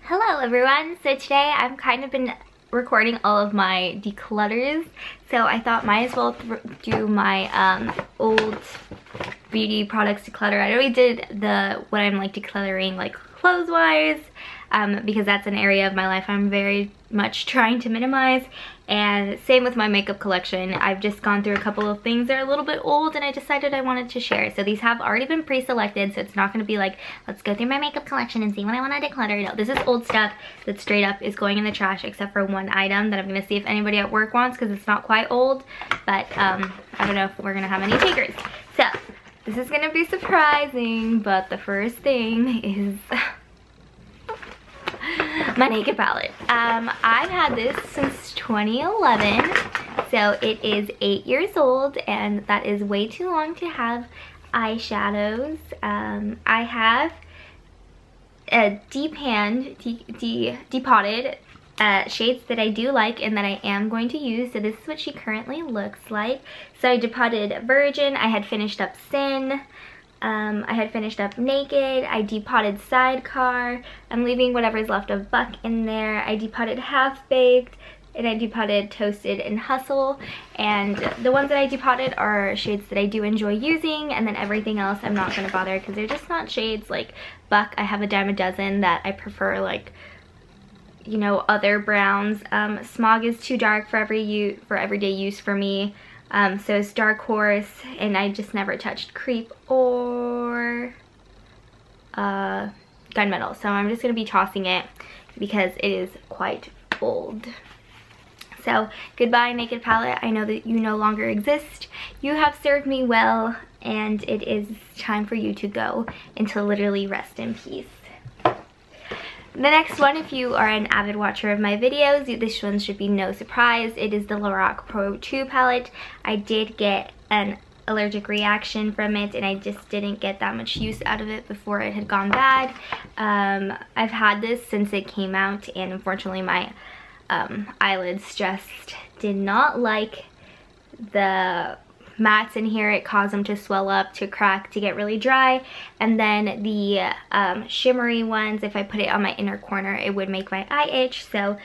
Hello everyone! So today I've kind of been recording all of my declutters, so I thought might as well do my old beauty products declutter. I already did what I'm like decluttering like clothes wise, because that's an area of my life I'm very much trying to minimize, and same with my makeup collection. I've just gone through a couple of things that are a little bit old and I decided I wanted to share. So these have already been pre-selected, so it's not going to be like, let's go through my makeup collection and see what I want to declutter. No, this is old stuff that straight up is going in the trash, except for one item that I'm going to see if anybody at work wants because it's not quite old, but I don't know if we're going to have any takers. So this is going to be surprising, but the first thing is my naked palette. I've had this since 2011, so it is 8 years old, and that is way too long to have eyeshadows. I have a depotted shades that I do like and that I am going to use. So this is what she currently looks like. So I depotted Virgin, I had finished up Sin, I had finished up Naked, I depotted Sidecar, I'm leaving whatever's left of Buck in there, I depotted Half Baked, and I depotted Toasted and Hustle. And the ones that I depotted are shades that I do enjoy using, and then everything else I'm not going to bother because they're just not shades. Like Buck, I have a dime a dozen that I prefer, like, you know, other browns. Smog is too dark for everyday use for me. So it's Dark Horse, and I just never touched Creep or Gunmetal. So I'm just going to be tossing it because it is quite old. So goodbye Naked Palette, I know that you no longer exist. You have served me well, and it is time for you to go and to literally rest in peace. The next one, if you are an avid watcher of my videos, this one should be no surprise. It is the Lorac Pro 2 palette. I did get an allergic reaction from it, and I just didn't get that much use out of it before it had gone bad. I've had this since it came out, and unfortunately my eyelids just did not like the mattes in here. It caused them to swell up, to crack, to get really dry. And then the shimmery ones, if I put it on my inner corner, it would make my eye itch. So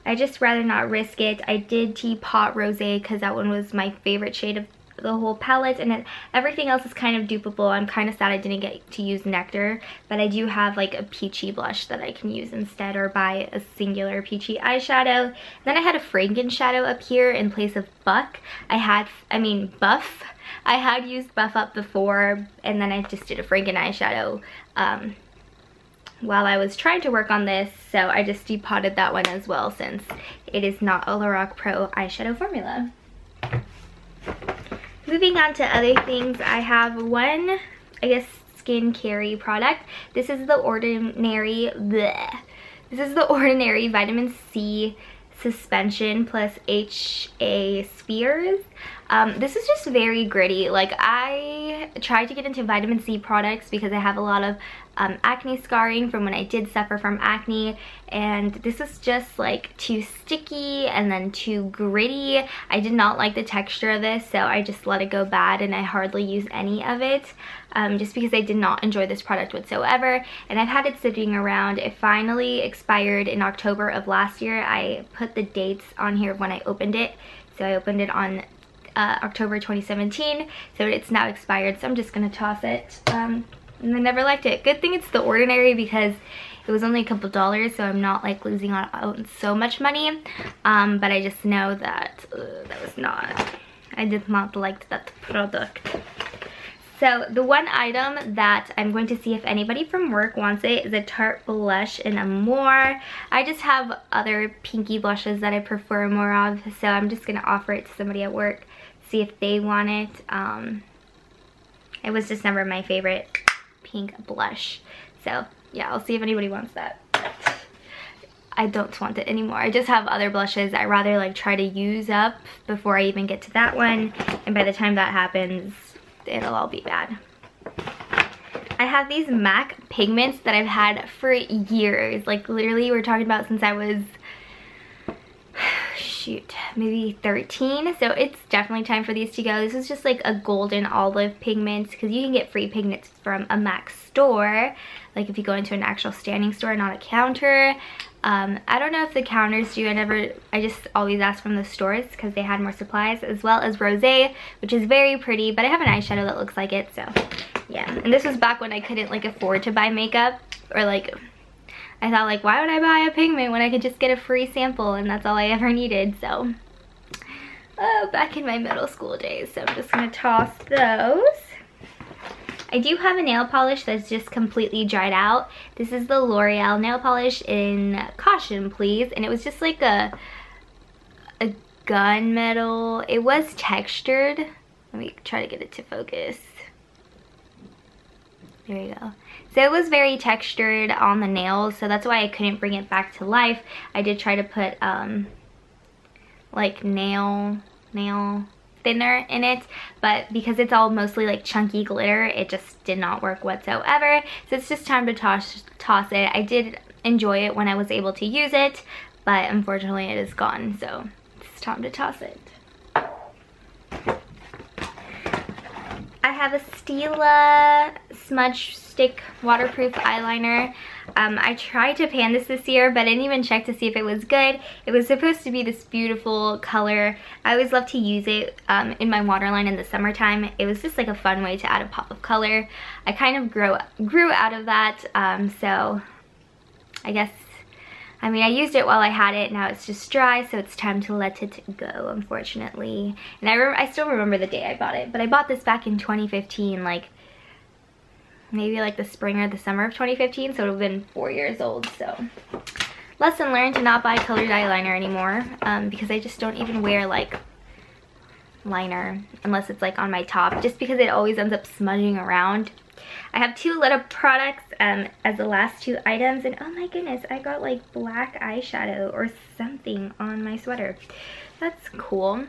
I just rather not risk it. I did Teapot Rosé because that one was my favorite shade of the whole palette, and everything else is kind of dupable. I'm kind of sad I didn't get to use Nectar, but I do have like a peachy blush that I can use instead, or buy a singular peachy eyeshadow. Then I had a Franken shadow up here in place of Buff. I had used Buff Up before, and then I just did a Franken eyeshadow while I was trying to work on this, so I just depotted that one as well since it is not a Lorac Pro eyeshadow formula. Moving on to other things, I have one, I guess, skincare product. This is the Ordinary Vitamin C Suspension plus HA Spheres. This is just very gritty. Like, I tried to get into vitamin C products because I have a lot of acne scarring from when I did suffer from acne, and this is just like too sticky and then too gritty. I did not like the texture of this, so I just let it go bad and I hardly use any of it, just because I did not enjoy this product whatsoever. And I've had it sitting around. It finally expired in October of last year. I put the dates on here when I opened it, so I opened it on October 2017, so it's now expired, so I'm just gonna toss it. And I never liked it. Good thing it's the Ordinary because it was only a couple dollars, so I'm not like losing out on so much money. But I just know that I did not like that product. So the one item that I'm going to see if anybody from work wants it is a Tarte blush in Amore. I just have other pinky blushes that I prefer more of, so I'm just gonna offer it to somebody at work, see if they want it. It was just never my favorite pink blush, so yeah, I'll see if anybody wants that. I don't want it anymore. I just have other blushes I rather like try to use up before I even get to that one, and by the time that happens, it'll all be bad. I have these MAC pigments that I've had for years. Like literally, we're talking about since I was shoot, maybe 13. So it's definitely time for these to go. This is just like a golden olive pigment, because you can get free pigments from a MAC store, like if you go into an actual standing store, not a counter. I don't know if the counters do. I just always ask from the stores because they had more supplies, as well as rosé, which is very pretty, but I have an eyeshadow that looks like it, so yeah. And this was back when I couldn't like afford to buy makeup, or like I thought like, why would I buy a pigment when I could just get a free sample, and that's all I ever needed. So back in my middle school days. So I'm just gonna toss those. I do have a nail polish that's just completely dried out. This is the L'Oreal nail polish in Caution Please, and it was just like a gunmetal. It was textured. Let me try to get it to focus. There you go. So it was very textured on the nails, so that's why I couldn't bring it back to life. I did try to put like nail thinner in it, but because it's all mostly like chunky glitter, it just did not work whatsoever. So it's just time to toss it. I did enjoy it when I was able to use it, but unfortunately it is gone, so it's time to toss it. I have a Stila Smudge Stick Waterproof Eyeliner. I tried to pan this year, but I didn't even check to see if it was good. It was supposed to be this beautiful color. I always love to use it in my waterline in the summertime. It was just like a fun way to add a pop of color. I kind of grew out of that, so I guess, I mean, I used it while I had it. Now it's just dry, so it's time to let it go, unfortunately. And I still remember the day I bought it, but I bought this back in 2015, like maybe like the spring or the summer of 2015, so it would have been 4 years old. So lesson learned to not buy colored eyeliner anymore, because I just don't even wear like liner unless it's like on my top, just because it always ends up smudging around. I have two little products as the last two items, and oh my goodness, I got like black eyeshadow or something on my sweater. That's cool.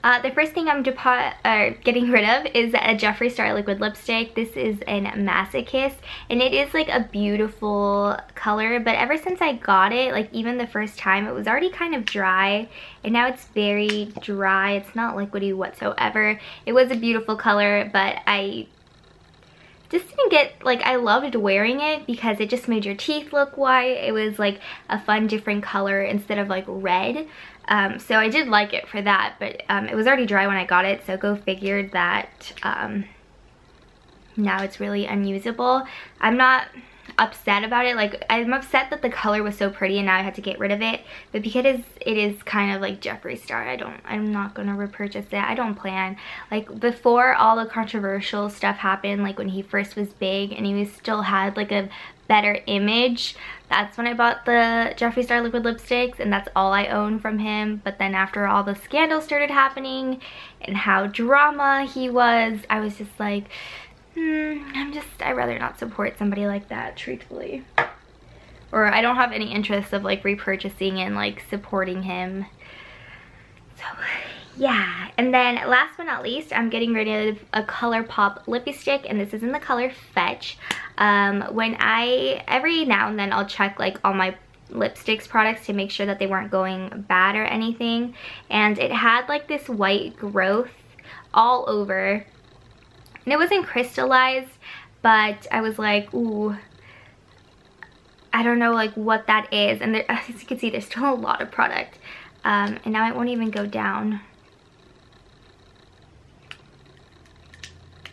The first thing I'm getting rid of is a Jeffree Star liquid lipstick. This is in Masochist, and it is like a beautiful color, but ever since I got it, like even the first time, it was already kind of dry, and now it's very dry. It's not liquidy whatsoever. It was a beautiful color, but I just didn't get, like, I loved wearing it because it just made your teeth look white. It was like a fun different color instead of like red. So I did like it for that, but it was already dry when I got it, so go figured that now it's really unusable. I'm not upset about it. Like, I'm upset that the color was so pretty and now I had to get rid of it, but because it is kind of like Jeffree Star, I'm not gonna repurchase it. I don't plan. Like, before all the controversial stuff happened, like when he first was big and he still had like a better image, that's when I bought the Jeffree Star liquid lipsticks, and that's all I own from him. But then after all the scandals started happening and how drama he was, I was just like, I'd rather not support somebody like that, truthfully. Or I don't have any interest of like repurchasing and like supporting him. So yeah. And then last but not least, I'm getting rid of a ColourPop lipstick, and this is in the color Fetch. Every now and then I'll check like all my lipsticks products to make sure that they weren't going bad or anything, and it had like this white growth all over. And it wasn't crystallized, but I was like, ooh, I don't know like what that is. And there, as you can see, there's still a lot of product. And now it won't even go down.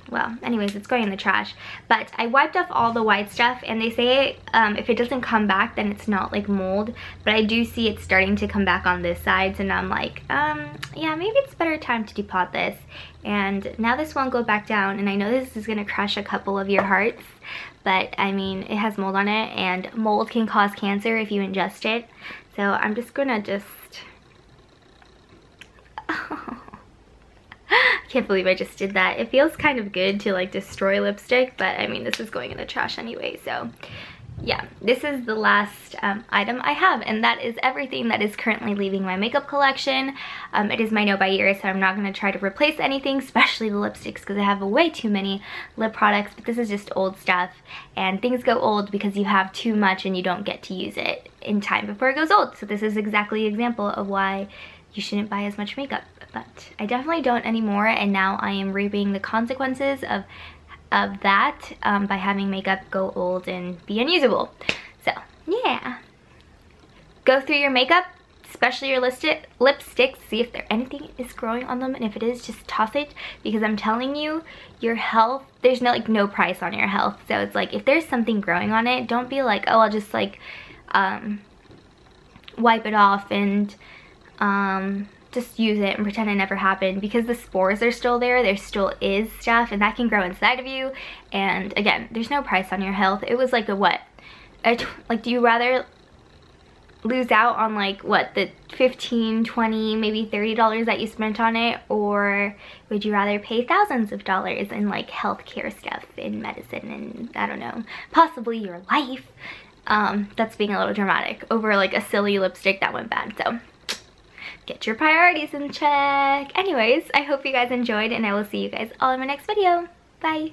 Well, anyways, it's going in the trash. But I wiped off all the white stuff, and they say if it doesn't come back, then it's not like mold. But I do see it starting to come back on this side, so now I'm like, yeah, maybe it's better time to depot this. And now this won't go back down, and I know this is gonna crush a couple of your hearts, but I mean, it has mold on it, and mold can cause cancer if you ingest it. So I'm just gonna I can't believe I just did that. It feels kind of good to like destroy lipstick, but I mean, this is going in the trash anyway, so yeah, this is the last item I have, and that is everything that is currently leaving my makeup collection. It is my no buy year, so I'm not going to try to replace anything, especially the lipsticks, because I have way too many lip products. But this is just old stuff, and things go old because you have too much and you don't get to use it in time before it goes old. So this is exactly an example of why you shouldn't buy as much makeup. But I definitely don't anymore, and now I am reaping the consequences of that by having makeup go old and be unusable. So yeah, go through your makeup, especially your lipsticks, see if anything is growing on them, and if it is, just toss it, because I'm telling you, your health, there's no price on your health. So it's like, if there's something growing on it, don't be like, oh, I'll just like wipe it off and just use it and pretend it never happened, because the spores are still there. There still is stuff, and that can grow inside of you. And again, there's no price on your health. It was like a what? Like, do you rather lose out on like what, the $15, $20, maybe $30 that you spent on it, or would you rather pay thousands of dollars in like healthcare stuff, in medicine, and I don't know, possibly your life? That's being a little dramatic, over like a silly lipstick that went bad. So get your priorities in check. Anyways, I hope you guys enjoyed, and I will see you guys all in my next video. Bye.